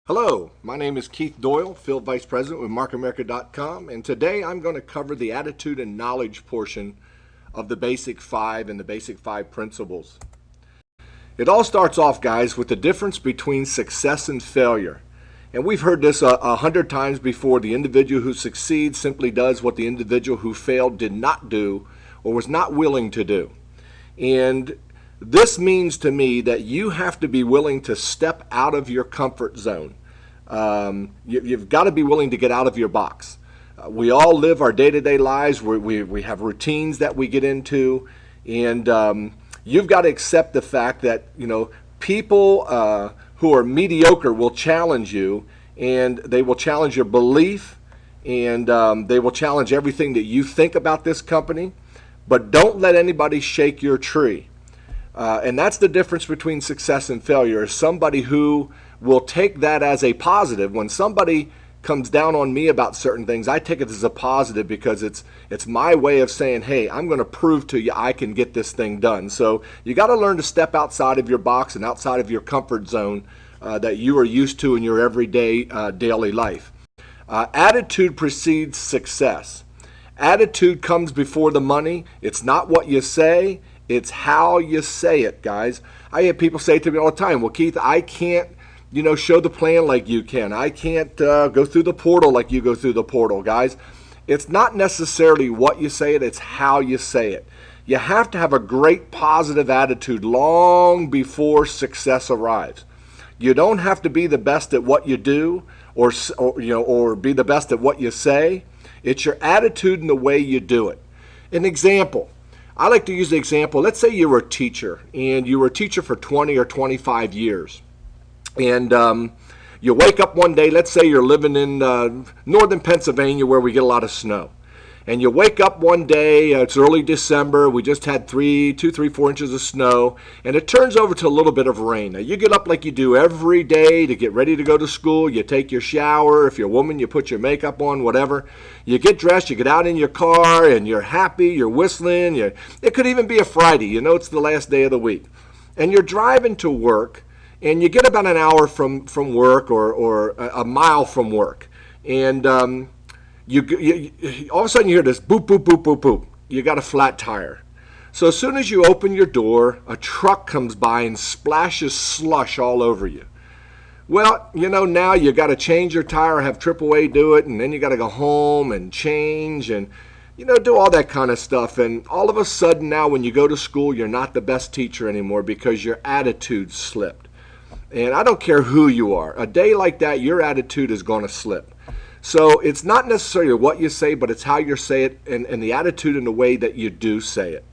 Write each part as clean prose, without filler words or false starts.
Hello, my name is Keith Doyle, Field Vice President with MarkAmerica.com, and today I'm going to cover the attitude and knowledge portion of the Basic Five and the Basic Five principles. It all starts off, guys, with the difference between success and failure. And we've heard this 100 times before. The individual who succeeds simply does what the individual who failed did not do or was not willing to do. And this means to me that you have to be willing to step out of your comfort zone. You've got to be willing to get out of your box. We all live our day-to-day lives. We have routines that we get into, and you've got to accept the fact that people who are mediocre will challenge you, and they will challenge your belief, and they will challenge everything that you think about this company. But don't let anybody shake your tree. And that's the difference between success and failure, is somebody who will take that as a positive. When somebody comes down on me about certain things, I take it as a positive because it's my way of saying, hey, I'm going to prove to you I can get this thing done. So you got to learn to step outside of your box and outside of your comfort zone that you are used to in your everyday daily life. Attitude precedes success. Attitude comes before the money. It's not what you say. It's how you say it, guys. I have people say to me all the time, well, Keith, I can't, show the plan like you can. I can't go through the portal like you go through the portal, guys. It's not necessarily what you say it, it's how you say it. You have to have a great positive attitude long before success arrives. You don't have to be the best at what you do or be the best at what you say. It's your attitude and the way you do it. An example. I like to use the example, let's say you were a teacher, and you were a teacher for 20 or 25 years. And you wake up one day, let's say you're living in northern Pennsylvania where we get a lot of snow. And you wake up one day, it's early December, we just had 2, 3, 4 inches of snow, and it turns over to a little bit of rain. Now you get up like you do every day to get ready to go to school, you take your shower, if you're a woman you put your makeup on, whatever. You get dressed, you get out in your car, and you're happy, you're whistling, it could even be a Friday, it's the last day of the week. And you're driving to work, and you get about an hour from work or a mile from work. And you all of a sudden you hear this boop, boop, boop, boop, boop. You got a flat tire. So as soon as you open your door, a truck comes by and splashes slush all over you. Well, now you got to change your tire, have AAA do it, and then you got to go home and change and, do all that kind of stuff. And all of a sudden now when you go to school, you're not the best teacher anymore because your attitude slipped. And I don't care who you are. A day like that, your attitude is going to slip. So it's not necessarily what you say, but it's how you say it and the attitude and the way that you do say it.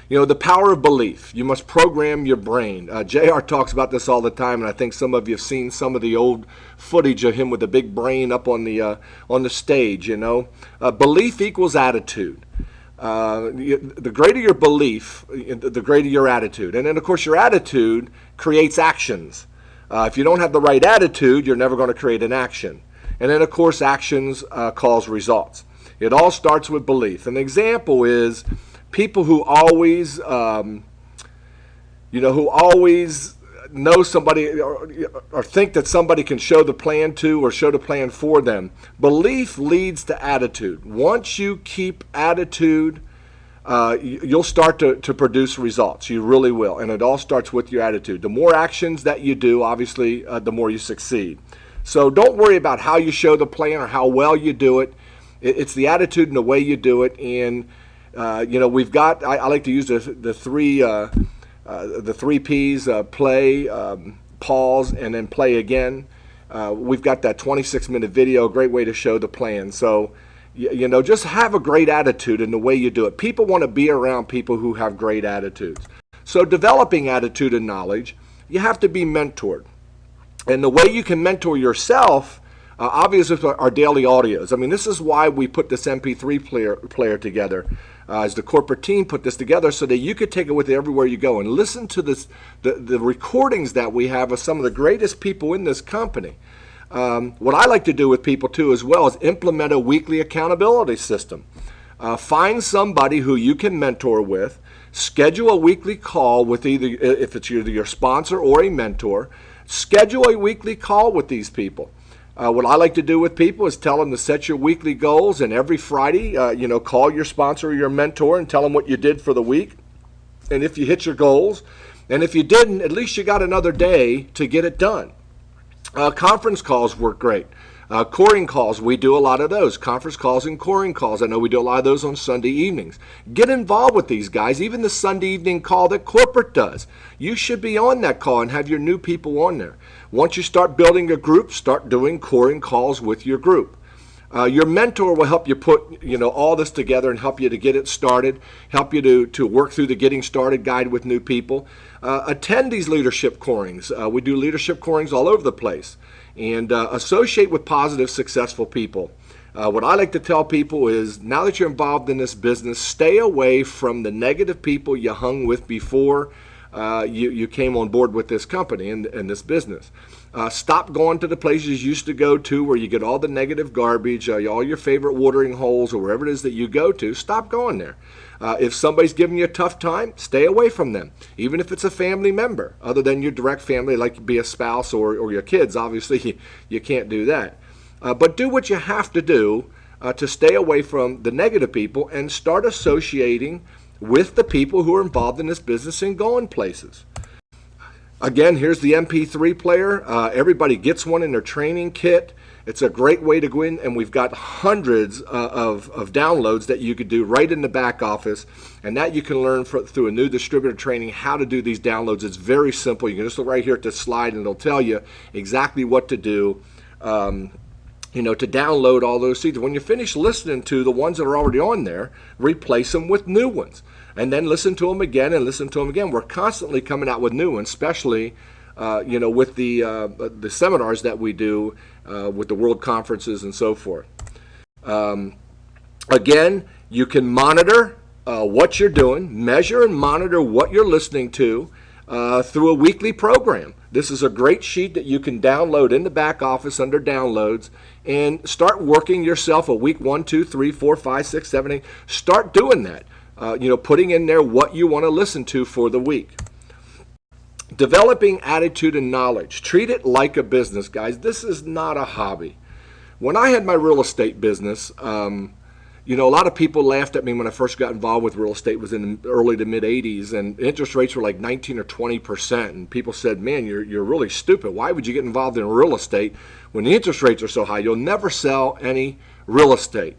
The power of belief. You must program your brain. JR talks about this all the time, and I think some of you have seen some of the old footage of him with the big brain up on the stage. Belief equals attitude. The greater your belief, the greater your attitude. And then, of course, your attitude creates actions. If you don't have the right attitude, you're never going to create an action. And then, of course, actions cause results. It all starts with belief. An example is people who always, who always know somebody or think that somebody can show the plan to or show the plan for them. Belief leads to attitude. Once you keep attitude, you'll start to produce results. You really will. And it all starts with your attitude. The more actions that you do, obviously, the more you succeed. So don't worry about how you show the plan or how well you do it. It's the attitude and the way you do it. And we've got. I like to use the three P's: play, pause, and then play again. We've got that 26-minute video. Great way to show the plan. So just have a great attitude in the way you do it. People want to be around people who have great attitudes. So developing attitude and knowledge, you have to be mentored. And the way you can mentor yourself, obviously, our daily audios. I mean, this is why we put this MP3 player together, as the corporate team put this together, so that you could take it with you everywhere you go and listen to the recordings that we have of some of the greatest people in this company. What I like to do with people, too, as well, is implement a weekly accountability system. Find somebody who you can mentor with. Schedule a weekly call with either, if it's either your sponsor or a mentor. Schedule a weekly call with these people. What I like to do with people is tell them to set your weekly goals, and every Friday, call your sponsor or your mentor and tell them what you did for the week, and if you hit your goals. And if you didn't, at least you got another day to get it done. Conference calls work great. Coring calls, we do a lot of those. Conference calls and coring calls. I know we do a lot of those on Sunday evenings. Get involved with these guys, even the Sunday evening call that corporate does. You should be on that call and have your new people on there. Once you start building a group, start doing coring calls with your group. Your mentor will help you put all this together and help you to get it started, help you to work through the Getting Started guide with new people. Attend these leadership corings. We do leadership corings all over the place. And associate with positive, successful people. What I like to tell people is, now that you're involved in this business, stay away from the negative people you hung with before you came on board with this company and this business. Stop going to the places you used to go to where you get all the negative garbage, all your favorite watering holes or wherever it is that you go to. Stop going there. If somebody's giving you a tough time, stay away from them, even if it's a family member, other than your direct family, like be a spouse or your kids. Obviously, you can't do that. But do what you have to do to stay away from the negative people and start associating with the people who are involved in this business and going places. Again, here's the MP3 player. Everybody gets one in their training kit. It's a great way to go in, and we've got hundreds of downloads that you could do right in the back office, and that you can learn through a new distributor training how to do these downloads. It's very simple. You can just look right here at the slide, and it'll tell you exactly what to do, to download all those CDs. When you finish listening to the ones that are already on there, replace them with new ones. And then listen to them again and listen to them again. We're constantly coming out with new ones, especially with the seminars that we do with the world conferences and so forth. Again, you can monitor what you're doing, measure and monitor what you're listening to through a weekly program. This is a great sheet that you can download in the back office under downloads and start working yourself a week 1, 2, 3, 4, 5, 6, 7, 8. Start doing that. Putting in there what you want to listen to for the week. Developing attitude and knowledge. Treat it like a business, guys. This is not a hobby. When I had my real estate business, a lot of people laughed at me when I first got involved with real estate. It was in the early to mid 80s, and interest rates were like 19 or 20%. And people said, man, you're really stupid. Why would you get involved in real estate when the interest rates are so high? You'll never sell any real estate.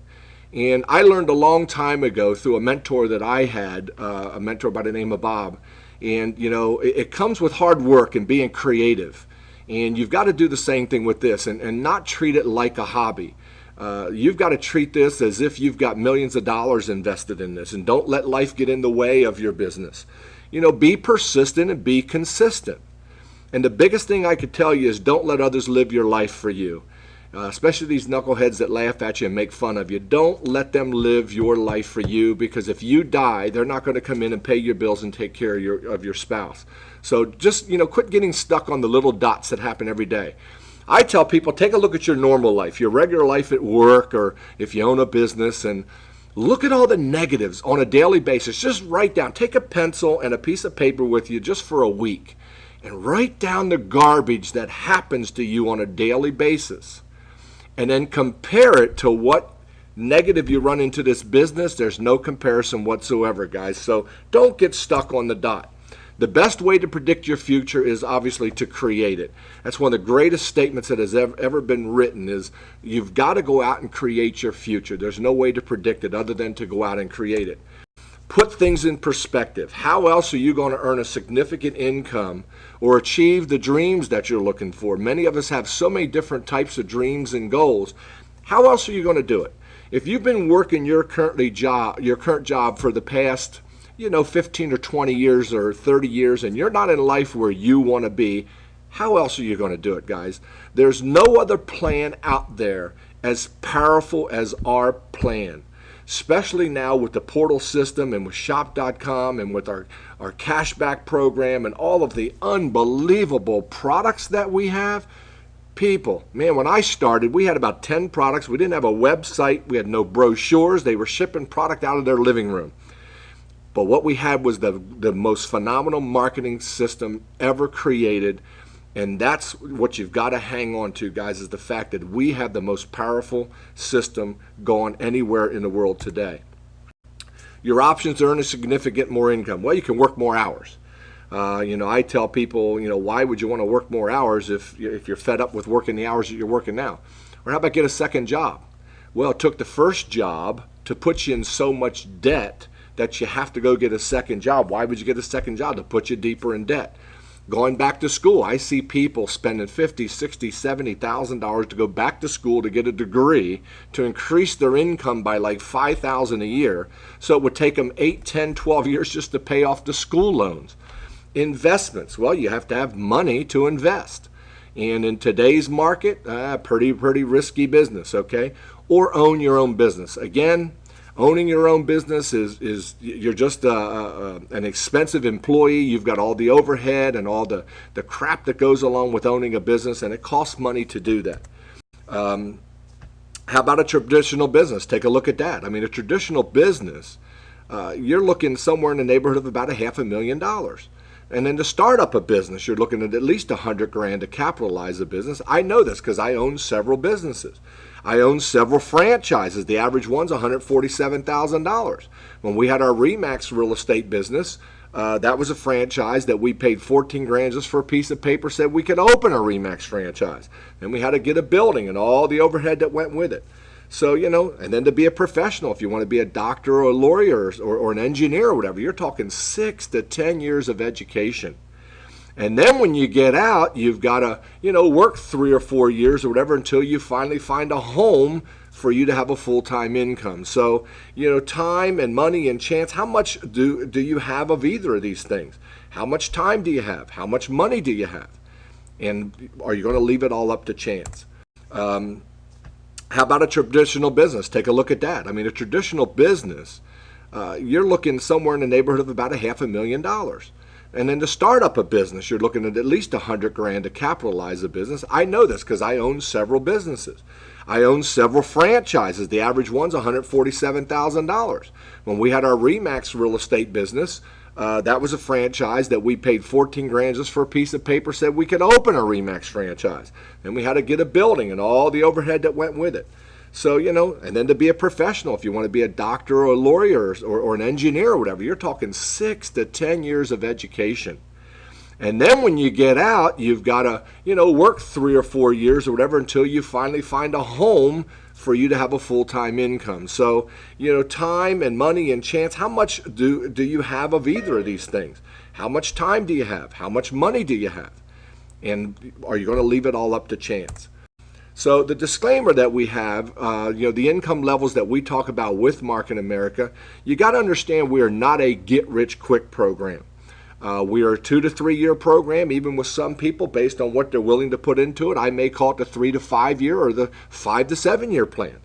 And I learned a long time ago through a mentor that I had, a mentor by the name of Bob. And, it comes with hard work and being creative. And you've got to do the same thing with this and not treat it like a hobby. You've got to treat this as if you've got millions of dollars invested in this. And don't let life get in the way of your business. Be persistent and be consistent. And the biggest thing I could tell you is don't let others live your life for you. Especially these knuckleheads that laugh at you and make fun of you. Don't let them live your life for you, because if you die, they're not going to come in and pay your bills and take care of your spouse. So just, quit getting stuck on the little dots that happen every day. I tell people, take a look at your normal life, your regular life at work, or if you own a business, and look at all the negatives on a daily basis. Just write down, take a pencil and a piece of paper with you just for a week, and write down the garbage that happens to you on a daily basis. And then compare it to what negative you run into this business. There's no comparison whatsoever, guys. So don't get stuck on the dot. The best way to predict your future is obviously to create it. That's one of the greatest statements that has ever been written, is you've got to go out and create your future. There's no way to predict it other than to go out and create it. Put things in perspective. How else are you going to earn a significant income or achieve the dreams that you're looking for? Many of us have so many different types of dreams and goals. How else are you going to do it? If you've been working your current job for the past 15 or 20 years or 30 years, and you're not in life where you want to be, how else are you going to do it, guys? There's no other plan out there as powerful as our plan. Especially now with the portal system and with shop.com and with our cashback program and all of the unbelievable products that we have. People, man, when I started, we had about 10 products. We didn't have a website. We had no brochures. They were shipping product out of their living room. But what we had was the most phenomenal marketing system ever created. And that's what you've got to hang on to, guys, is the fact that we have the most powerful system going anywhere in the world today. Your options to earn a significant more income. Well, you can work more hours. I tell people, why would you want to work more hours if you're fed up with working the hours that you're working now? Or how about get a second job? Well, it took the first job to put you in so much debt that you have to go get a second job. Why would you get a second job? To put you deeper in debt. Going back to school, I see people spending $50,000, $60,000, $70,000 to go back to school to get a degree to increase their income by like $5,000 a year. So it would take them 8, 10, 12 years just to pay off the school loans. Investments, well, you have to have money to invest. And in today's market, pretty risky business, okay? Or own your own business. Again, owning your own business is you're just an expensive employee. You've got all the overhead and all the crap that goes along with owning a business, and it costs money to do that. How about a traditional business? Take a look at that. I mean, a traditional business, you're looking somewhere in the neighborhood of about $500,000. And then to start up a business, you're looking at least $100,000 to capitalize a business. I know this because I own several businesses. I own several franchises. The average one's $147,000. When we had our RE/MAX real estate business, that was a franchise that we paid $14,000 just for a piece of paper, said we could open a RE/MAX franchise. And we had to get a building and all the overhead that went with it. So, and then to be a professional, if you want to be a doctor or a lawyer or an engineer or whatever, you're talking 6 to 10 years of education. And then when you get out, you've got to, work 3 or 4 years or whatever until you finally find a home for you to have a full-time income. So, time and money and chance, how much do you have of either of these things? How much time do you have? How much money do you have? And are you going to leave it all up to chance? How about a traditional business? Take a look at that. I mean, a traditional business, you're looking somewhere in the neighborhood of about $500,000. And then to start up a business, you're looking at least $100,000 to capitalize a business. I know this because I own several businesses. I own several franchises. The average one's $147,000. When we had our RE/MAX real estate business, that was a franchise that we paid $14,000 just for a piece of paper, said we could open a RE/MAX franchise. And we had to get a building and all the overhead that went with it. So, and then to be a professional, if you want to be a doctor or a lawyer or an engineer or whatever, you're talking 6 to 10 years of education. And then when you get out, you've got to, work 3 or 4 years or whatever until you finally find a home for you to have a full-time income. So, time and money and chance, how much do you have of either of these things? How much time do you have? How much money do you have? And are you going to leave it all up to chance? So the disclaimer that we have, the income levels that we talk about with Mark in America, you got to understand we are not a get-rich-quick program. We are a 2 to 3 year program, even with some people based on what they're willing to put into it. I may call it the 3 to 5 year or the 5 to 7 year plan.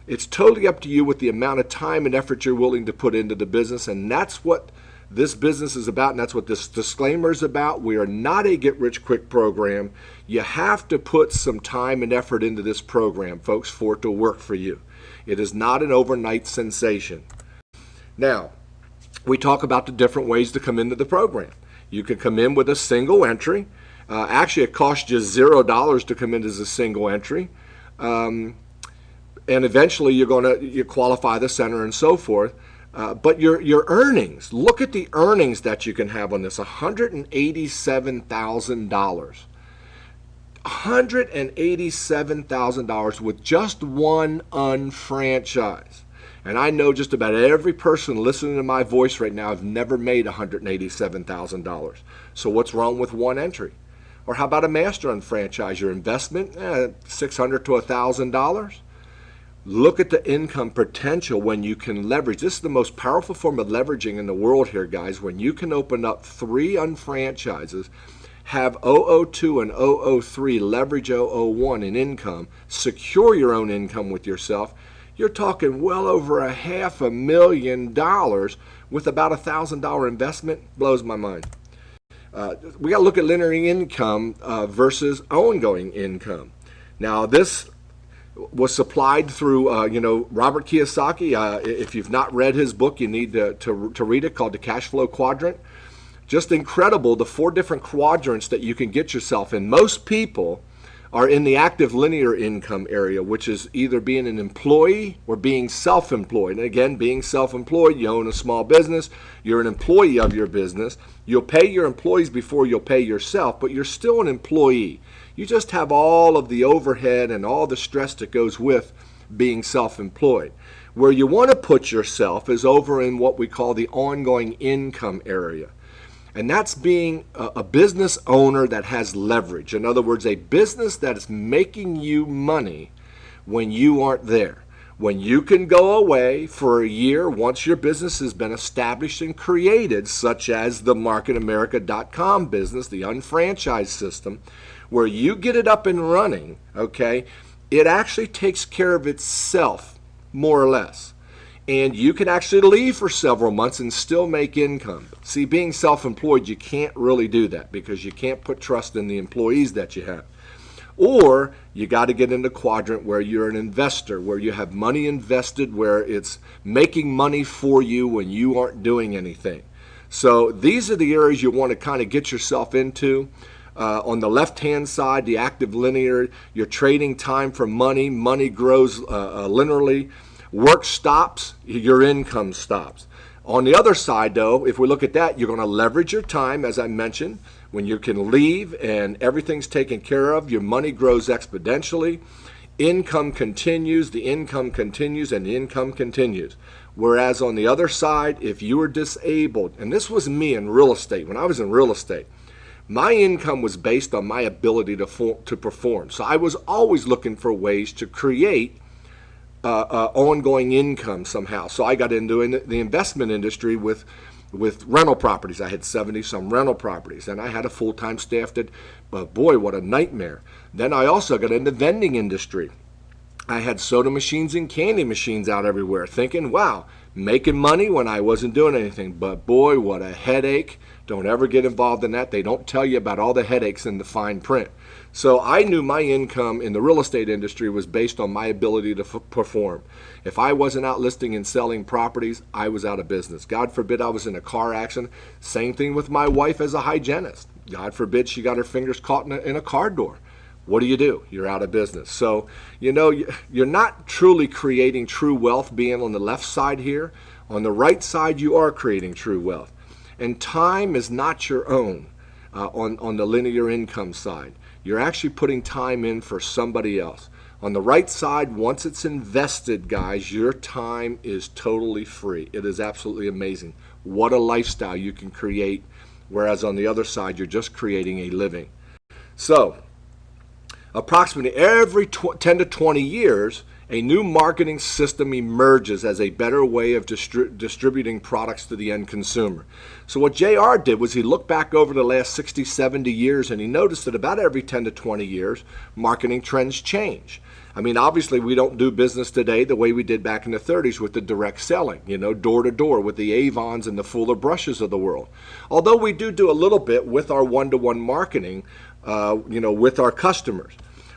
It's totally up to you with the amount of time and effort you're willing to put into the business, and that's what this business is about, and that's what this disclaimer is about. We are not a get-rich-quick program. You have to put some time and effort into this program, folks, for it to work for you. It is not an overnight sensation. Now, we talk about the different ways to come into the program. You can come in with a single entry. Actually, it costs you $0 to come in as a single entry. And eventually, you qualify the center and so forth. But your earnings, look at the earnings that you can have on this, $187,000. $187,000 with just one unfranchise. And I know just about every person listening to my voice right now have never made $187,000. So what's wrong with one entry? Or how about a master unfranchise? Your investment, $600 to $1,000. Look at the income potential when you can leverage. This is the most powerful form of leveraging in the world here, guys. When you can open up 3 unfranchises, have 002 and 003 leverage 001 in income, secure your own income with yourself, you're talking well over $500,000 with about $1,000 investment. Blows my mind. We got to look at linear income versus ongoing income. Now, this was supplied through, Robert Kiyosaki. If you've not read his book, you need to read it, called The Cash Flow Quadrant. Just incredible, the 4 different quadrants that you can get yourself in. Most people are in the active linear income area, which is either being an employee or being self-employed. And again, being self-employed, you own a small business, you're an employee of your business. You'll pay your employees before you'll pay yourself, but you're still an employee. You just have all of the overhead and all the stress that goes with being self-employed. Where you want to put yourself is over in what we call the ongoing income area. And that's being a business owner that has leverage. In other words, a business that is making you money when you aren't there. When you can go away for a year once your business has been established and created, such as the MarketAmerica.com business, the unfranchised system, where you get it up and running, okay, it actually takes care of itself, more or less. And you can actually leave for several months and still make income. See, being self-employed, you can't really do that because you can't put trust in the employees that you have. Or you got to get into quadrant where you're an investor, where you have money invested, where it's making money for you when you aren't doing anything. So these are the areas you want to kind of get yourself into. On the left-hand side, the active linear, you're trading time for money. Money grows linearly. Work stops, your income stops. On the other side, though, if we look at that, you're going to leverage your time, as I mentioned. When you can leave and everything's taken care of, your money grows exponentially. Income continues, the income continues, and the income continues. Whereas on the other side, if you were disabled, and this was me in real estate, when I was in real estate, my income was based on my ability to perform. So I was always looking for ways to create ongoing income somehow. So I got into the investment industry with rental properties. I had 70-some rental properties, and I had a full-time staff that, boy, what a nightmare. Then I also got into vending industry. I had soda machines and candy machines out everywhere, thinking, wow, making money when I wasn't doing anything. But boy, what a headache. Don't ever get involved in that. They don't tell you about all the headaches in the fine print. So I knew my income in the real estate industry was based on my ability to perform. If I wasn't out listing and selling properties, I was out of business. God forbid I was in a car accident. Same thing with my wife as a hygienist. God forbid she got her fingers caught in a car door. What do? You're out of business. So, you know, you're not truly creating true wealth being on the left side here. On the right side, you are creating true wealth. And time is not your own on the linear income side. You're actually putting time in for somebody else. On the right side, once it's invested, guys, your time is totally free. It is absolutely amazing. What a lifestyle you can create, whereas on the other side, you're just creating a living. So, approximately every 10 to 20 years, a new marketing system emerges as a better way of distributing products to the end consumer. So what JR did was he looked back over the last 60, 70 years and he noticed that about every 10 to 20 years, marketing trends change. I mean, obviously we don't do business today the way we did back in the 30s with the direct selling, you know, door to door with the Avons and the Fuller Brushes of the world. Although we do a little bit with our one-to-one marketing, you know, with our customers,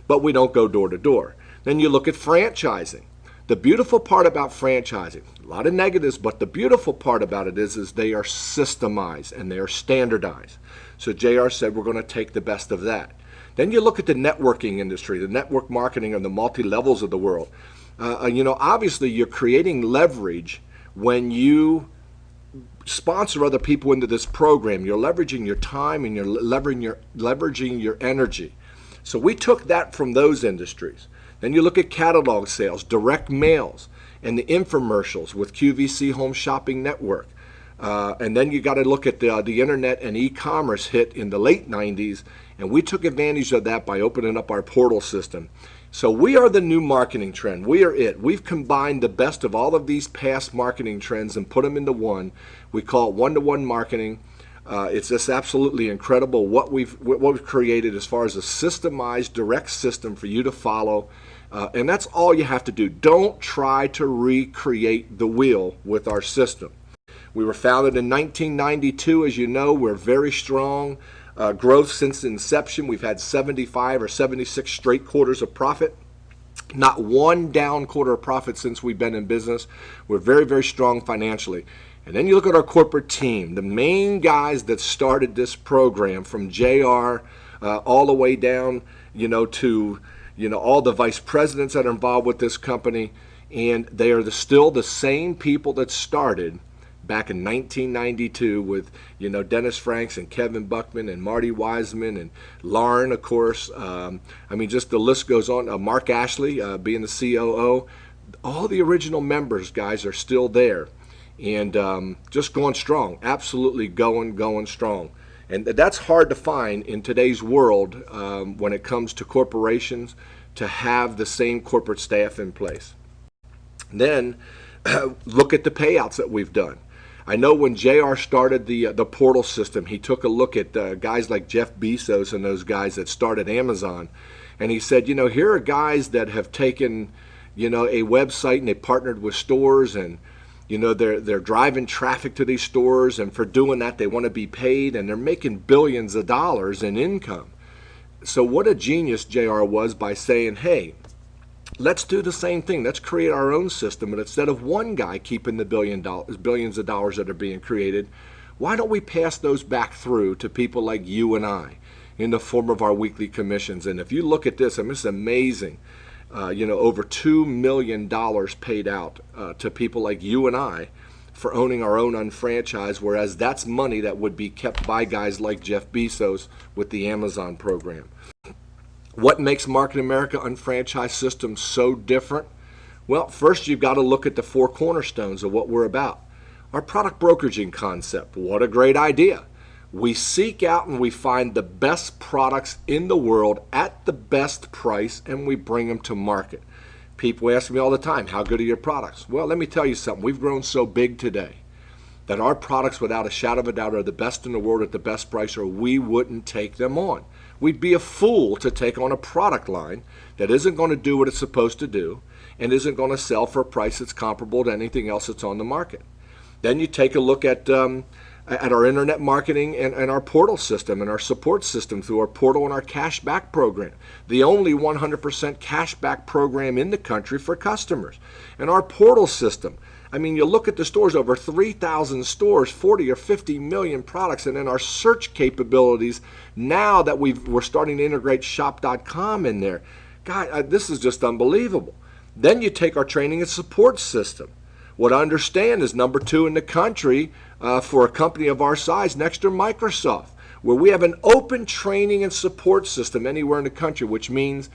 but we don't go door to door. Then you look at franchising. The beautiful part about franchising, a lot of negatives, but the beautiful part about it is they are systemized and they are standardized. So JR said we're going to take the best of that. Then you look at the networking industry, the network marketing and the multi-levels of the world. You know, obviously you're creating leverage when you sponsor other people into this program. You're leveraging your time and you're leveraging your energy. So we took that from those industries. Then you look at catalog sales, direct mails, and the infomercials with QVC Home Shopping Network. And then you got to look at the internet and e-commerce hit in the late 90s, and we took advantage of that by opening up our portal system. So we are the new marketing trend. We are it. We've combined the best of all of these past marketing trends and put them into one. We call it one-to-one marketing. It's just absolutely incredible what we've created as far as a systemized direct system for you to follow. And that's all you have to do. Don't try to recreate the wheel with our system. We were founded in 1992. As you know, we're very strong. Growth since inception. We've had 75 or 76 straight quarters of profit. Not one down quarter of profit since we've been in business. We're very, very strong financially. And then you look at our corporate team, the main guys that started this program, from JR all the way down, to all the vice presidents that are involved with this company, and they are still the same people that started back in 1992 with Dennis Franks and Kevin Buckman and Marty Wiseman and Lauren, of course. Just the list goes on. Mark Ashley being the COO. All the original members, guys, are still there. And just going strong, absolutely going strong. And that's hard to find in today's world when it comes to corporations, to have the same corporate staff in place. Then look at the payouts that we've done. I know when JR started the portal system, he took a look at guys like Jeff Bezos and those guys that started Amazon. And he said, here are guys that have taken, a website, and they partnered with stores, and they're driving traffic to these stores, and for doing that they want to be paid, and they're making billions of dollars in income. So what a genius JR was by saying, hey, let's do the same thing. Let's create our own system, and instead of one guy keeping the billions of dollars that are being created, why don't we pass those back through to people like you and I in the form of our weekly commissions? And if you look at this, it's amazing. Over $2 million paid out to people like you and I for owning our own unfranchised, whereas that's money that would be kept by guys like Jeff Bezos with the Amazon program. What makes Market America Unfranchised System so different? Well, first you've got to look at the four cornerstones of what we're about. Our product brokeraging concept, what a great idea. We seek out and we find the best products in the world at the best price, and we bring them to market. People ask me all the time, how good are your products? Well, let me tell you something. We've grown so big today that our products, without a shadow of a doubt, are the best in the world at the best price, or we wouldn't take them on. We'd be a fool to take on a product line that isn't going to do what it's supposed to do and isn't going to sell for a price that's comparable to anything else that's on the market. Then you take a look at our internet marketing and our portal system and our support system through our portal and our cashback program, the only 100% cashback program in the country for customers. And our portal system, you look at the stores, over 3,000 stores, 40 or 50 million products, and then our search capabilities now that we're starting to integrate shop.com in there. God, this is just unbelievable. Then you take our training and support system. What I understand is number 2 in the country for a company of our size, next to Microsoft, where we have an open training and support system anywhere in the country, which means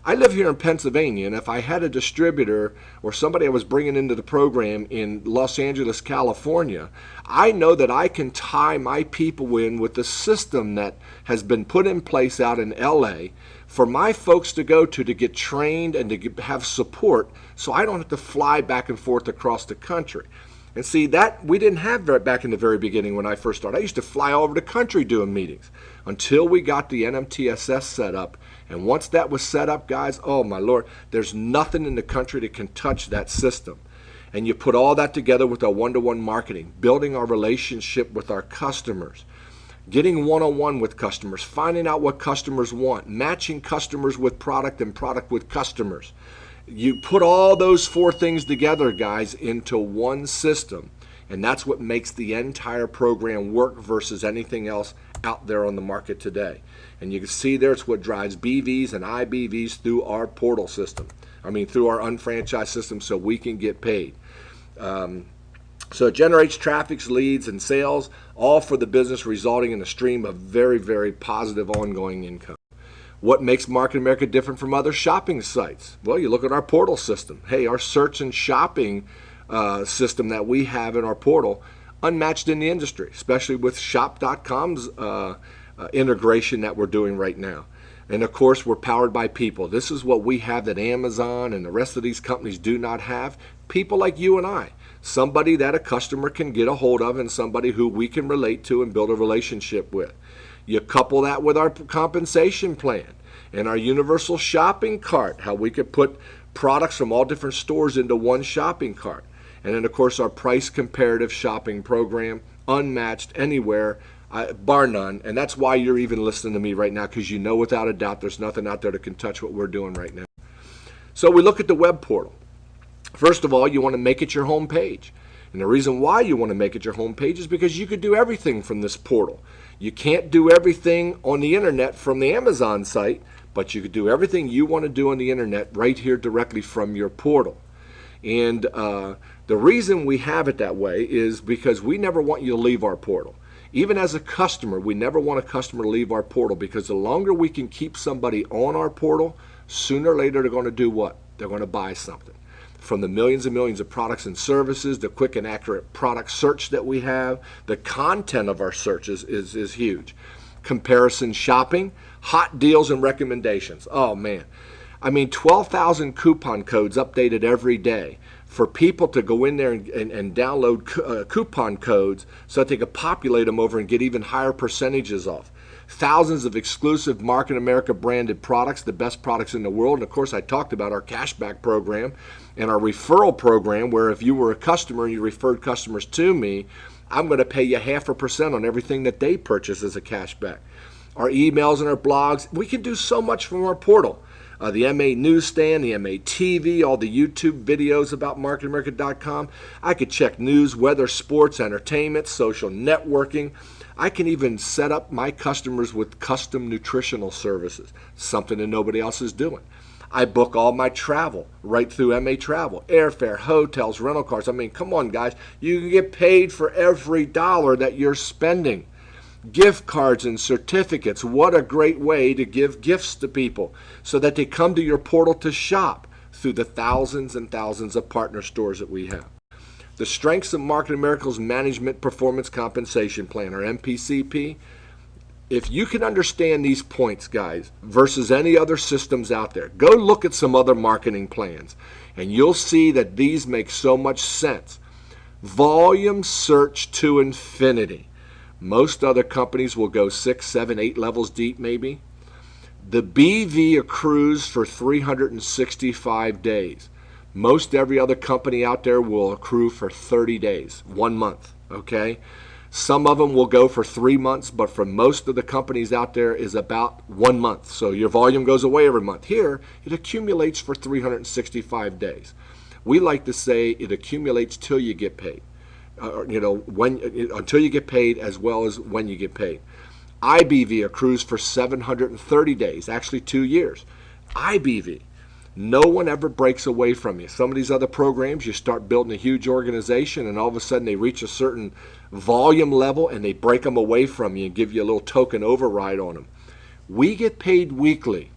I live here in Pennsylvania, and if I had a distributor or somebody I was bringing into the program in Los Angeles, California, I know that I can tie my people in with the system that has been put in place out in LA for my folks to go to get trained and to have support, so I don't have to fly back and forth across the country. And see, that we didn't have that back in the very beginning when I first started. I used to fly all over the country doing meetings until we got the NMTSS set up. And once that was set up, guys, oh my Lord, there's nothing in the country that can touch that system. And you put all that together with our one-to-one marketing, building our relationship with our customers, getting one-on-one with customers, finding out what customers want, matching customers with product and product with customers. You put all those 4 things together, guys, into one system, and that's what makes the entire program work versus anything else out there on the market today. And you can see there, it's what drives BVs and IBVs through our portal system. Through our unfranchised system, so we can get paid. So it generates traffic, leads, and sales, all for the business, resulting in a stream of very, very positive ongoing income. What makes Market America different from other shopping sites? Well, you look at our portal system. Hey, our search and shopping system that we have in our portal, unmatched in the industry, especially with shop.com's integration that we're doing right now. And of course, we're powered by people. This is what we have that Amazon and the rest of these companies do not have. People like you and I. Somebody that a customer can get a hold of and somebody who we can relate to and build a relationship with. You couple that with our compensation plan and our universal shopping cart, how we could put products from all different stores into one shopping cart. And then, of course, our price comparative shopping program, unmatched anywhere, bar none. And that's why you're even listening to me right now, because you know without a doubt there's nothing out there that can touch what we're doing right now. So we look at the web portal. First of all, you want to make it your home page. And the reason why you want to make it your home page is because you could do everything from this portal. You can't do everything on the internet from the Amazon site, but you could do everything you want to do on the internet right here directly from your portal. And the reason we have it that way is because we never want you to leave our portal. Even as a customer, we never want a customer to leave our portal, because the longer we can keep somebody on our portal, sooner or later they're going to do what? They're going to buy something. From the millions and millions of products and services, the quick and accurate product search that we have, the content of our searches is huge. Comparison shopping, hot deals and recommendations. Oh man. I mean, 12,000 coupon codes updated every day for people to go in there and download coupon codes so that they could populate them over and get even higher percentages off. Thousands of exclusive Market America branded products, the best products in the world. And of course, I talked about our cashback program and our referral program, where if you were a customer and you referred customers to me, I'm going to pay you 0.5% on everything that they purchase as a cashback. Our emails and our blogs, we can do so much from our portal. The MA Newsstand, the MA TV, all the YouTube videos about MarketAmerica.com. I could check news, weather, sports, entertainment, social networking. I can even set up my customers with custom nutritional services, something that nobody else is doing. I book all my travel right through MA Travel, airfare, hotels, rental cars. I mean, come on, guys. You can get paid for every dollar that you're spending. Gift cards and certificates. What a great way to give gifts to people so that they come to your portal to shop through the thousands and thousands of partner stores that we have. The strengths of Market America's Management Performance Compensation Plan, or MPCP. If you can understand these points, guys, versus any other systems out there, go look at some other marketing plans and you'll see that these make so much sense. Volume search to infinity. Most other companies will go 6, 7, 8 levels deep maybe. The BV accrues for 365 days. Most every other company out there will accrue for 30 days, 1 month, okay? Some of them will go for 3 months, but for most of the companies out there is about 1 month. So your volume goes away every month. Here, it accumulates for 365 days. We like to say it accumulates till you get paid. Until you get paid, as well as when you get paid. IBV accrues for 730 days, actually 2 years. IBV, no one ever breaks away from you. Some of these other programs, you start building a huge organization and all of a sudden they reach a certain volume level and they break them away from you and give you a little token override on them. We get paid weekly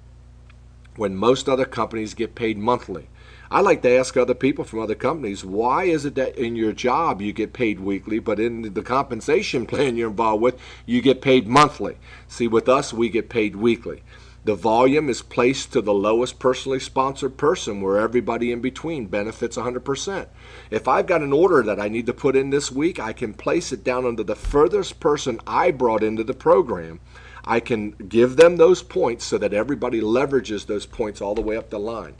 when most other companies get paid monthly. I like to ask other people from other companies, why is it that in your job you get paid weekly, but in the compensation plan you're involved with, you get paid monthly? See, with us, we get paid weekly. The volume is placed to the lowest personally sponsored person, where everybody in between benefits 100%. If I've got an order that I need to put in this week, I can place it down under the furthest person I brought into the program. I can give them those points so that everybody leverages those points all the way up the line.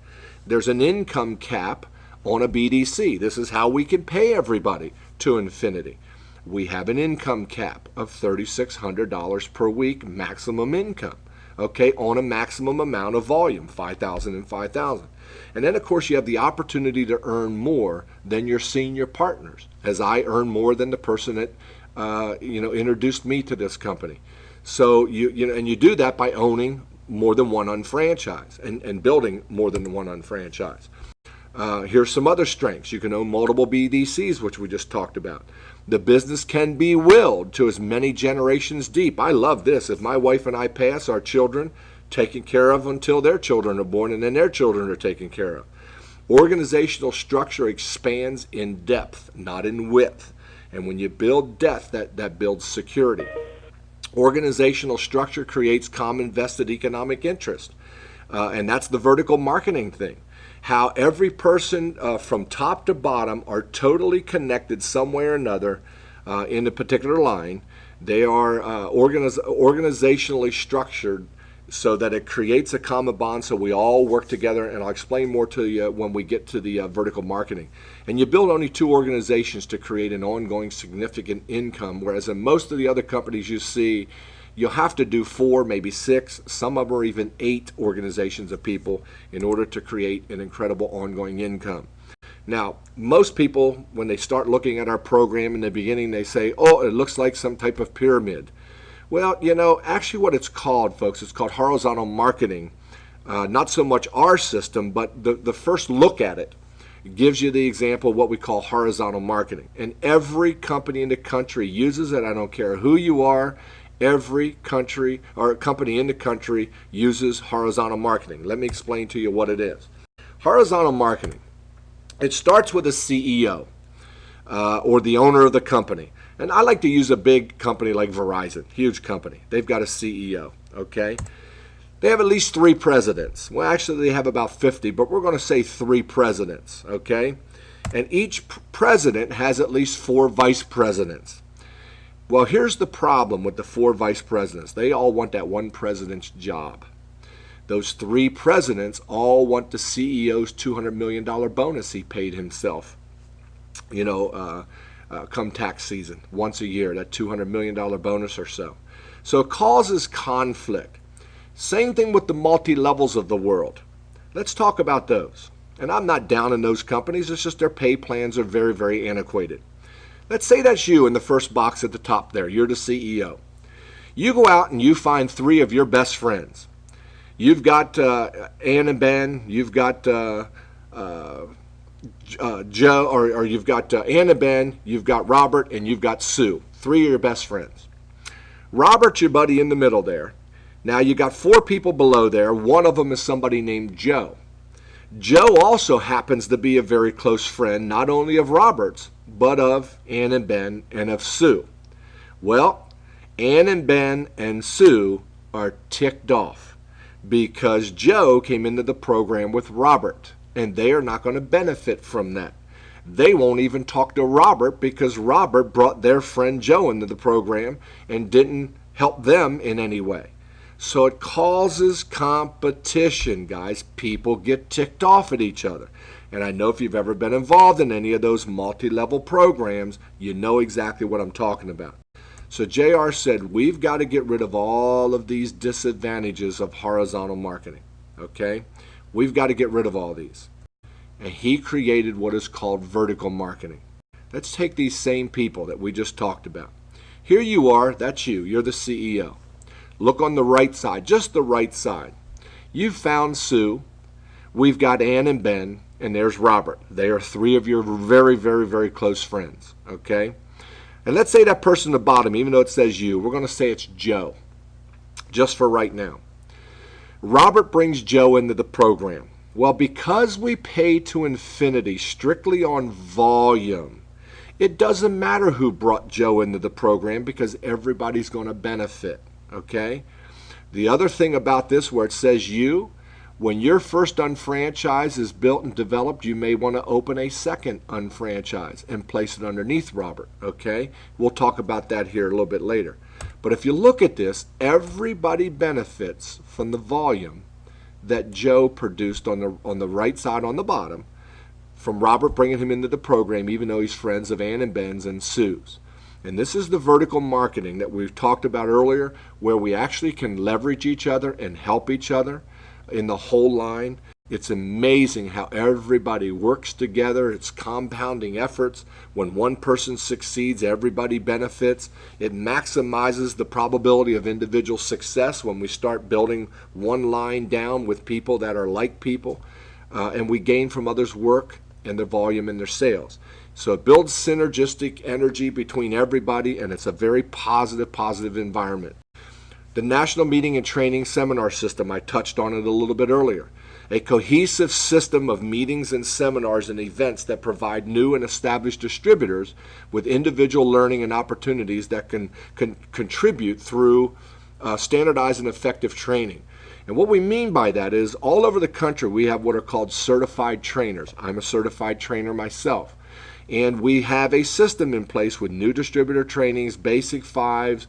There's an income cap on a BDC. This is how we can pay everybody to infinity. We have an income cap of $3,600 per week maximum income, okay, on a maximum amount of volume, 5,000 and 5,000. And then, of course, you have the opportunity to earn more than your senior partners, as I earn more than the person that introduced me to this company. So you do that by owning more than one unfranchised and building more than one unfranchised. Here's some other strengths. You can own multiple BDCs, which we just talked about. The business can be willed to as many generations deep. I love this. If my wife and I pass, our children taken care of until their children are born, and then their children are taken care of. Organizational structure expands in depth, not in width. And when you build depth, that builds security. Organizational structure creates common vested economic interest. And that's the vertical marketing thing. How every person from top to bottom are totally connected some way or another in a particular line. They are organizationally structured so that it creates a common bond so we all work together, and I'll explain more to you when we get to the vertical marketing. And you build only 2 organizations to create an ongoing significant income, whereas in most of the other companies you see, you'll have to do 4, maybe 6, some of them are even 8 organizations of people in order to create an incredible ongoing income. Now, most people, when they start looking at our program in the beginning, they say, oh, it looks like some type of pyramid. Well, you know, actually what it's called, folks, it's called horizontal marketing. Not so much our system, but the first look at it gives you the example of what we call horizontal marketing. And every company in the country uses it. I don't care who you are. Every country or company in the country uses horizontal marketing. Let me explain to you what it is. Horizontal marketing, it starts with a CEO or the owner of the company. And I like to use a big company like Verizon, huge company. They've got a CEO, okay? They have at least 3 presidents. Well, actually, they have about 50, but we're going to say 3 presidents, okay? And each president has at least 4 vice presidents. Well, here's the problem with the 4 vice presidents. They all want that one president's job. Those 3 presidents all want the CEO's $200 million bonus he paid himself, you know, come tax season, once a year, that $200 million bonus or so. So it causes conflict. Same thing with the multi-levels of the world. Let's talk about those. And I'm not down in those companies, it's just their pay plans are very, very antiquated. Let's say that's you in the first box at the top there. You're the CEO. You go out and you find 3 of your best friends. You've got Ann and Ben, you've got Joe, or you've got Ann and Ben, you've got Robert, and you've got Sue. 3 of your best friends. Robert's your buddy in the middle there. Now you got 4 people below there. One of them is somebody named Joe. Joe also happens to be a very close friend, not only of Robert's, but of Ann and Ben and of Sue. Well, Ann and Ben and Sue are ticked off because Joe came into the program with Robert, and they are not going to benefit from that. They won't even talk to Robert because Robert brought their friend Joe into the program and didn't help them in any way. So it causes competition, guys. People get ticked off at each other. And I know if you've ever been involved in any of those multi-level programs, you know exactly what I'm talking about. So JR said, we've got to get rid of all of these disadvantages of horizontal marketing, okay? We've got to get rid of all these. And he created what is called vertical marketing. Let's take these same people that we just talked about. Here you are, that's you, you're the CEO. Look on the right side, just the right side. You've found Sue. We've got Ann and Ben, and there's Robert. They are 3 of your very, very, very close friends, okay? And let's say that person at the bottom, even though it says you, we're going to say it's Joe, just for right now. Robert brings Joe into the program. Well, because we pay to infinity strictly on volume, it doesn't matter who brought Joe into the program because everybody's going to benefit. Okay? The other thing about this where it says you, when your first unfranchise is built and developed, you may want to open a second unfranchise and place it underneath Robert. Okay? We'll talk about that here a little bit later. But if you look at this, everybody benefits from the volume that Joe produced on the right side on the bottom from Robert bringing him into the program, even though he's friends of Ann and Ben's and Sue's. And this is the vertical marketing that we've talked about earlier, where we actually can leverage each other and help each other in the whole line. It's amazing how everybody works together. It's compounding efforts. When one person succeeds, everybody benefits. It maximizes the probability of individual success when we start building one line down with people that are like people. And we gain from others' work and their volume and their sales. So it builds synergistic energy between everybody, and it's a very positive environment. The National Meeting and Training Seminar System, I touched on it a little bit earlier. A cohesive system of meetings and seminars and events that provide new and established distributors with individual learning and opportunities that can contribute through standardized and effective training. And what we mean by that is all over the country we have what are called certified trainers. I'm a certified trainer myself. And we have a system in place with new distributor trainings, basic 5s,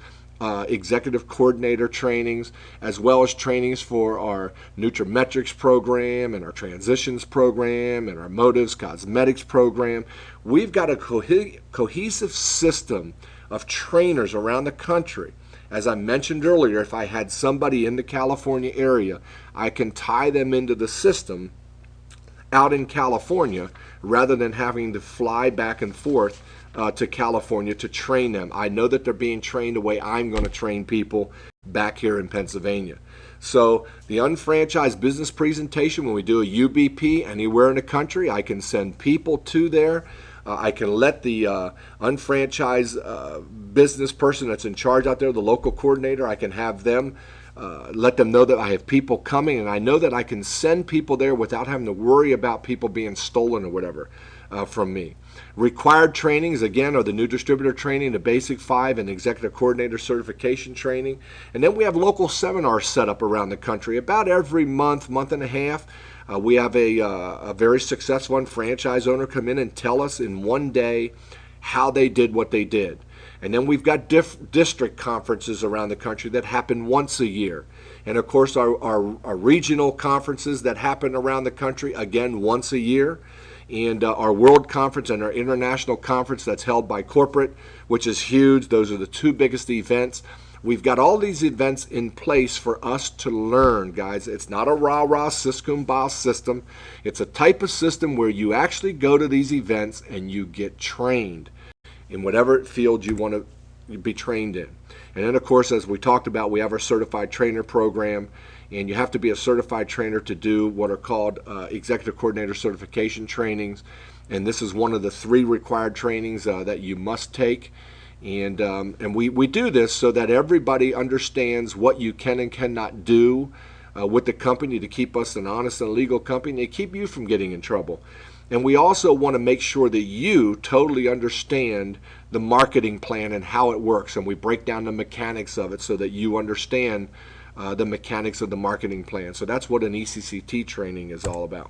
executive coordinator trainings, as well as trainings for our Nutrimetrics program and our transitions program and our motives cosmetics program. We've got a cohesive system of trainers around the country. As I mentioned earlier, if I had somebody in the California area, I can tie them into the system out in California rather than having to fly back and forth to California to train them. I know that they're being trained the way I'm going to train people back here in Pennsylvania. So the unfranchised business presentation, when we do a UBP anywhere in the country, I can send people to there. I can let the unfranchised business person that's in charge out there, the local coordinator, I can have them let them know that I have people coming, and I know that I can send people there without having to worry about people being stolen or whatever from me. Required trainings, again, are the new distributor training, the Basic 5, and executive coordinator certification training. And then we have local seminars set up around the country about every month, month and a half. We have a very successful franchise owner come in and tell us in one day how they did what they did. And then we've got district conferences around the country that happen once a year. And of course our regional conferences that happen around the country, again, once a year. And our world conference and our international conference that's held by corporate, which is huge. Those are the two biggest events. We've got all these events in place for us to learn, guys. It's not a rah-rah syskumbah system. It's a type of system where you actually go to these events and you get trained in whatever field you want to be trained in. And then, of course, as we talked about, we have our certified trainer program, and you have to be a certified trainer to do what are called executive coordinator certification trainings. And this is one of the 3 required trainings that you must take. And we do this so that everybody understands what you can and cannot do with the company to keep us an honest and legal company and keep you from getting in trouble. And we also want to make sure that you totally understand the marketing plan and how it works. And we break down the mechanics of it so that you understand the mechanics of the marketing plan. So that's what an ECCT training is all about.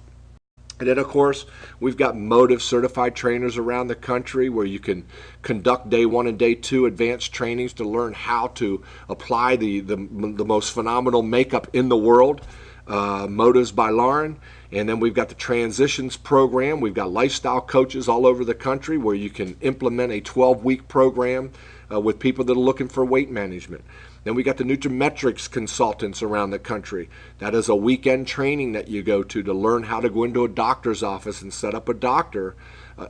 And then, of course, we've got Motive certified trainers around the country where you can conduct day 1 and day 2 advanced trainings to learn how to apply the most phenomenal makeup in the world. Motives by Lauren. And then we've got the transitions program. We've got lifestyle coaches all over the country where you can implement a 12-week program with people that are looking for weight management. Then we got the Nutrimetrics consultants around the country. That is a weekend training that you go to learn how to go into a doctor's office and set up a doctor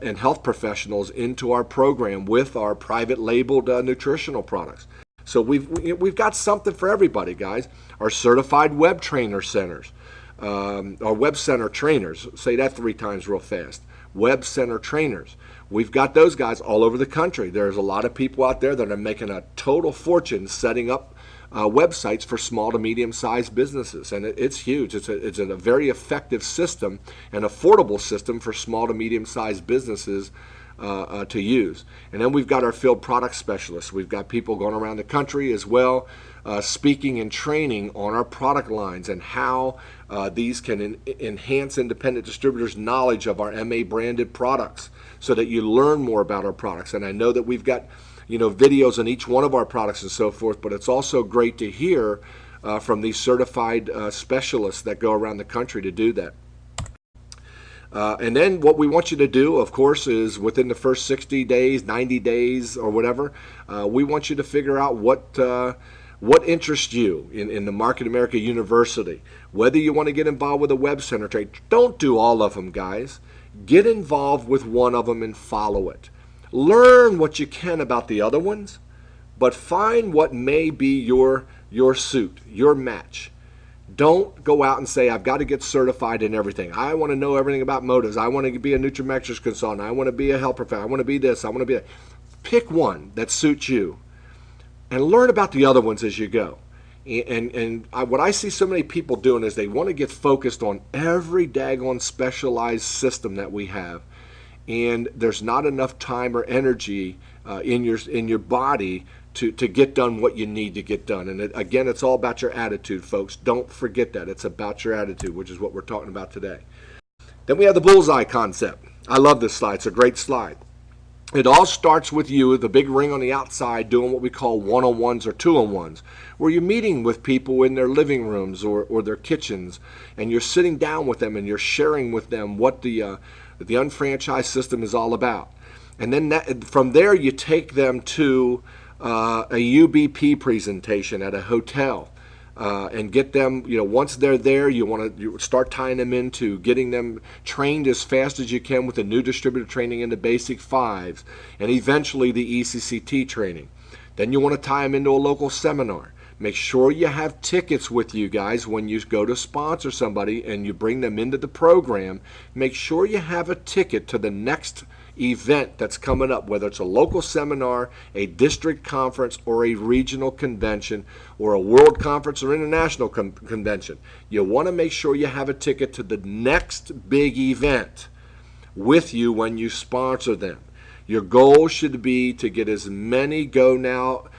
and health professionals into our program with our private labeled nutritional products. So we've got something for everybody, guys. Our certified web trainer centers, our web center trainers. Say that 3 times real fast. Web center trainers. We've got those guys all over the country. There's a lot of people out there that are making a total fortune setting up websites for small to medium-sized businesses, and it's huge. It's a very effective system, an affordable system for small to medium-sized businesses to use. And then we've got our field product specialists. We've got people going around the country as well, speaking and training on our product lines and how these can enhance independent distributors' knowledge of our MA branded products so that you learn more about our products. And I know that we've got videos on each one of our products and so forth, but it's also great to hear from these certified specialists that go around the country to do that. And then what we want you to do, of course, is within the first 60 days, 90 days, or whatever, we want you to figure out what interests you in the Market America University. Whether you want to get involved with a web center trade, don't do all of them, guys. Get involved with one of them and follow it. Learn what you can about the other ones, but find what may be your suit, your match. Don't go out and say, I've got to get certified in everything. I want to know everything about motives. I want to be a Nutrimetrics consultant. I want to be a health professional. I want to be this. I want to be that. Pick one that suits you and learn about the other ones as you go. What I see so many people doing is they want to get focused on every daggone specialized system that we have. And there's not enough time or energy in your body to get done what you need to get done. And again, it's all about your attitude, folks. Don't forget that. It's about your attitude, which is what we're talking about today. Then we have the bullseye concept. I love this slide. It's a great slide. It all starts with you, the big ring on the outside, doing what we call one-on-ones or two-on-ones, where you're meeting with people in their living rooms or their kitchens, and you're sitting down with them and you're sharing with them what the unfranchised system is all about. And then from there you take them to a UBP presentation at a hotel and get them, once they're there, you want to start tying them into getting them trained as fast as you can with the new distributor training in the basic fives, and eventually the ECCT training. Then you want to tie them into a local seminar. Make sure you have tickets with you guys when you go to sponsor somebody and you bring them into the program. Make sure you have a ticket to the next event that's coming up, whether it's a local seminar, a district conference, or a regional convention, or a world conference or international convention. You want to make sure you have a ticket to the next big event with you when you sponsor them. Your goal should be to get as many Go Now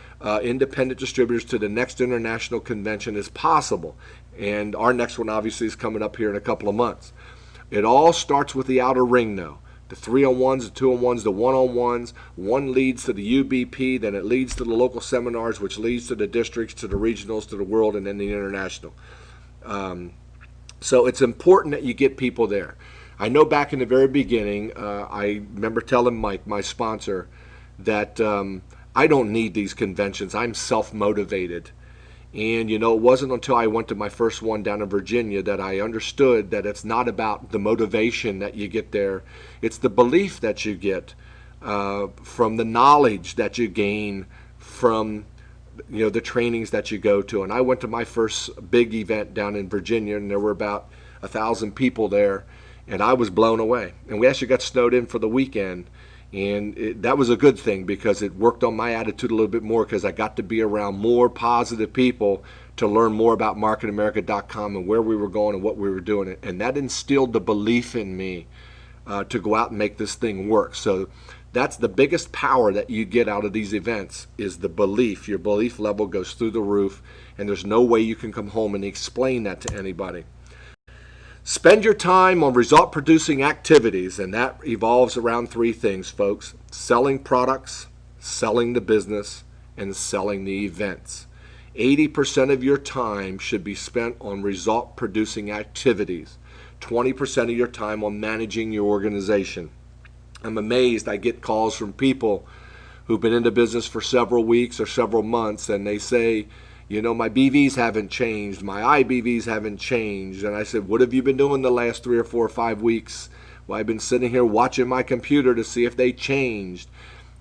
independent distributors to the next international convention as possible. And our next one obviously is coming up here in a couple of months. It all starts with the outer ring though. The 3-on-1s, the 2-on-1s, the 1-on-1s. One leads to the UBP, then it leads to the local seminars, which leads to the districts, to the regionals, to the world, and then the international. So it's important that you get people there. I know back in the very beginning, I remember telling Mike, my sponsor, that I don't need these conventions. I'm self-motivated. And it wasn't until I went to my first one down in Virginia that I understood that it's not about the motivation that you get there. It's the belief that you get from the knowledge that you gain from the trainings that you go to. And I went to my first big event down in Virginia, and there were about 1,000 people there, and I was blown away. And we actually got snowed in for the weekend. And that was a good thing because it worked on my attitude a little bit more because I got to be around more positive people to learn more about MarketAmerica.com and where we were going and what we were doing. And that instilled the belief in me to go out and make this thing work. So that's the biggest power that you get out of these events is the belief. Your belief level goes through the roof, and there's no way you can come home and explain that to anybody. Spend your time on result-producing activities, and that evolves around three things, folks. Selling products, selling the business, and selling the events. 80% of your time should be spent on result-producing activities. 20% of your time on managing your organization. I'm amazed. I get calls from people who've been in the business for several weeks or several months, and they say, my BVs haven't changed, my IBVs haven't changed. And I said, what have you been doing the last 3 or 4 or 5 weeks? Well, I've been sitting here watching my computer to see if they changed.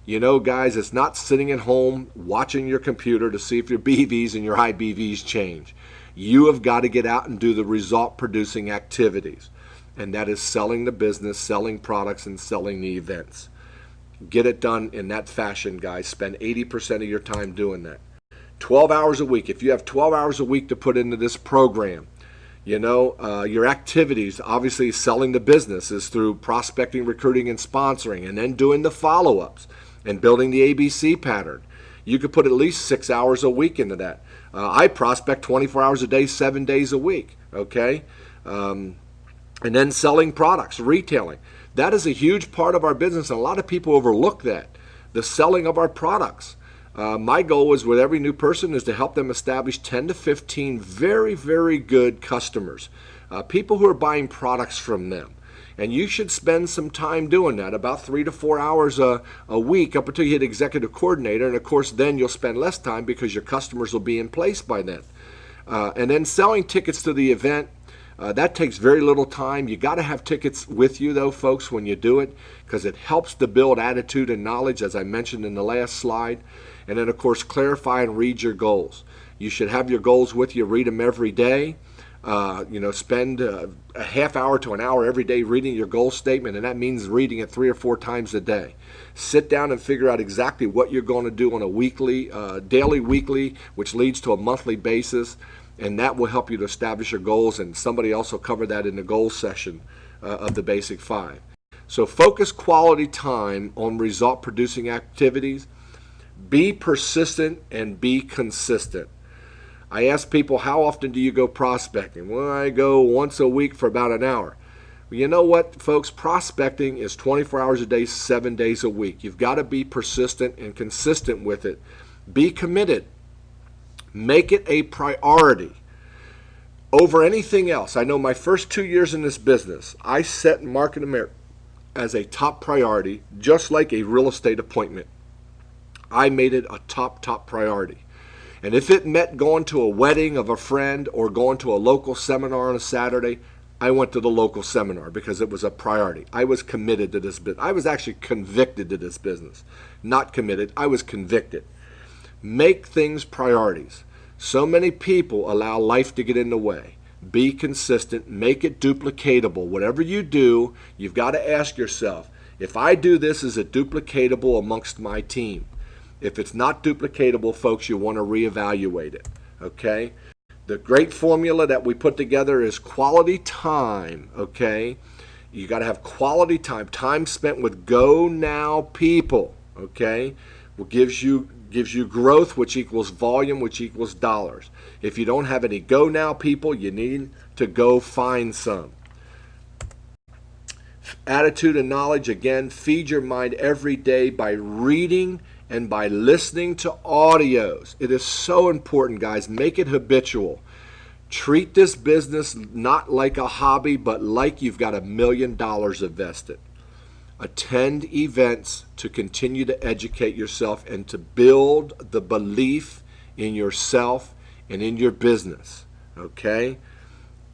Guys, it's not sitting at home watching your computer to see if your BVs and your IBVs change. You have got to get out and do the result-producing activities. And that is selling the business, selling products, and selling the events. Get it done in that fashion, guys. Spend 80% of your time doing that. 12 hours a week. If you have 12 hours a week to put into this program, your activities, obviously selling the business is through prospecting, recruiting, and sponsoring, and then doing the follow-ups and building the ABC pattern. You could put at least 6 hours a week into that. I prospect 24 hours a day, 7 days a week, okay? And then selling products, retailing. That is a huge part of our business, and a lot of people overlook that, the selling of our products. My goal is with every new person is to help them establish 10 to 15 very, very good customers, people who are buying products from them. And you should spend some time doing that, about 3 to 4 hours a week up until you hit executive coordinator. And of course, then you'll spend less time because your customers will be in place by then. And then selling tickets to the event, that takes very little time. You got to have tickets with you, though, folks, when you do it, because it helps to build attitude and knowledge, as I mentioned in the last slide. And then, of course, clarify and read your goals. You should have your goals with you. Read them every day. Spend a half hour to an hour every day reading your goal statement, and that means reading it 3 or 4 times a day. Sit down and figure out exactly what you're going to do on a weekly, daily, weekly, which leads to a monthly basis, and that will help you to establish your goals, and somebody else will cover that in the goals section of the Basic 5. So focus quality time on result-producing activities. Be persistent and be consistent. I ask people, how often do you go prospecting? Well, I go once a week for about an hour. Well, you know what, folks? Prospecting is 24 hours a day, 7 days a week. You've got to be persistent and consistent with it. Be committed. Make it a priority over anything else. I know my first 2 years in this business, I set Market America as a top priority, just like a real estate appointment. I made it a top priority. And if it meant going to a wedding of a friend or going to a local seminar on a Saturday, I went to the local seminar because it was a priority. I was committed to this business. I was actually convicted to this business. Not committed, I was convicted. Make things priorities. So many people allow life to get in the way. Be consistent, make it duplicatable. Whatever you do, you've got to ask yourself, if I do this, is it duplicatable amongst my team? If it's not duplicatable, folks, you want to reevaluate it, okay? The great formula that we put together is quality time, okay? You got to have quality time, time spent with go now people, okay? What gives you growth, which equals volume, which equals dollars. If you don't have any go now people, you need to go find some. Attitude and knowledge, again, feed your mind every day by reading and by listening to audios. It is so important, guys. Make it habitual. Treat this business not like a hobby, but like you've got $1 million invested. Attend events to continue to educate yourself and to build the belief in yourself and in your business, okay?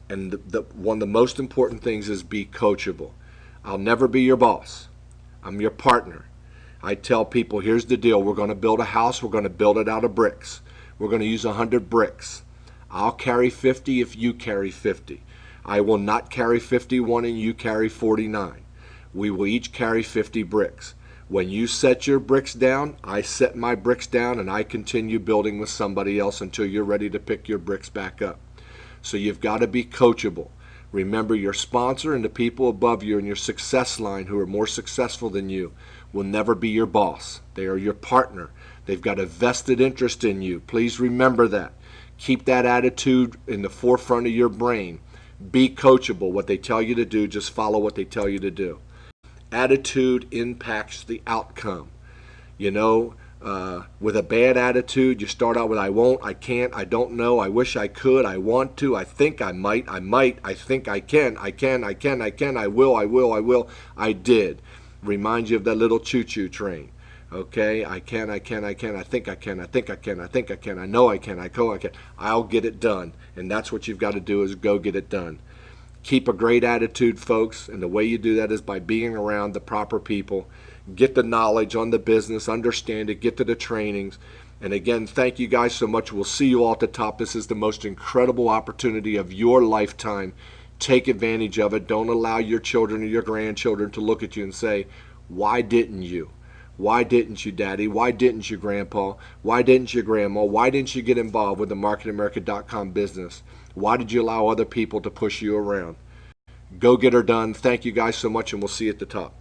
And one of the most important things is be coachable. I'll never be your boss. I'm your partner. I tell people, here's the deal. We're going to build a house. We're going to build it out of bricks. We're going to use 100 bricks. I'll carry 50 if you carry 50. I will not carry 51 and you carry 49. We will each carry 50 bricks. When you set your bricks down, I set my bricks down and I continue building with somebody else until you're ready to pick your bricks back up. So you've got to be coachable. Remember, your sponsor and the people above you in your success line who are more successful than you will never be your boss. They are your partner. They've got a vested interest in you. Please remember that. Keep that attitude in the forefront of your brain. Be coachable. What they tell you to do, just follow what they tell you to do. Attitude impacts the outcome. You know, with a bad attitude, you start out with I won't, I can't, I don't know, I wish I could, I want to, I think I might, I think I can, I will, I did. Reminds you of that little choo-choo train. Okay, I think I can, I know I can, I'll get it done. And that's what you've got to do, is go get it done. Keep a great attitude, folks, and the way you do that is by being around the proper people. Get the knowledge on the business, understand it, get to the trainings. And again, thank you guys so much. We'll see you all at the top. This is the most incredible opportunity of your lifetime. Take advantage of it. Don't allow your children or your grandchildren to look at you and say, why didn't you? Why didn't you, Daddy? Why didn't you, Grandpa? Why didn't you, Grandma? Why didn't you get involved with the MarketingAmerica.com business? Why did you allow other people to push you around? Go get her done. Thank you guys so much, and we'll see you at the top.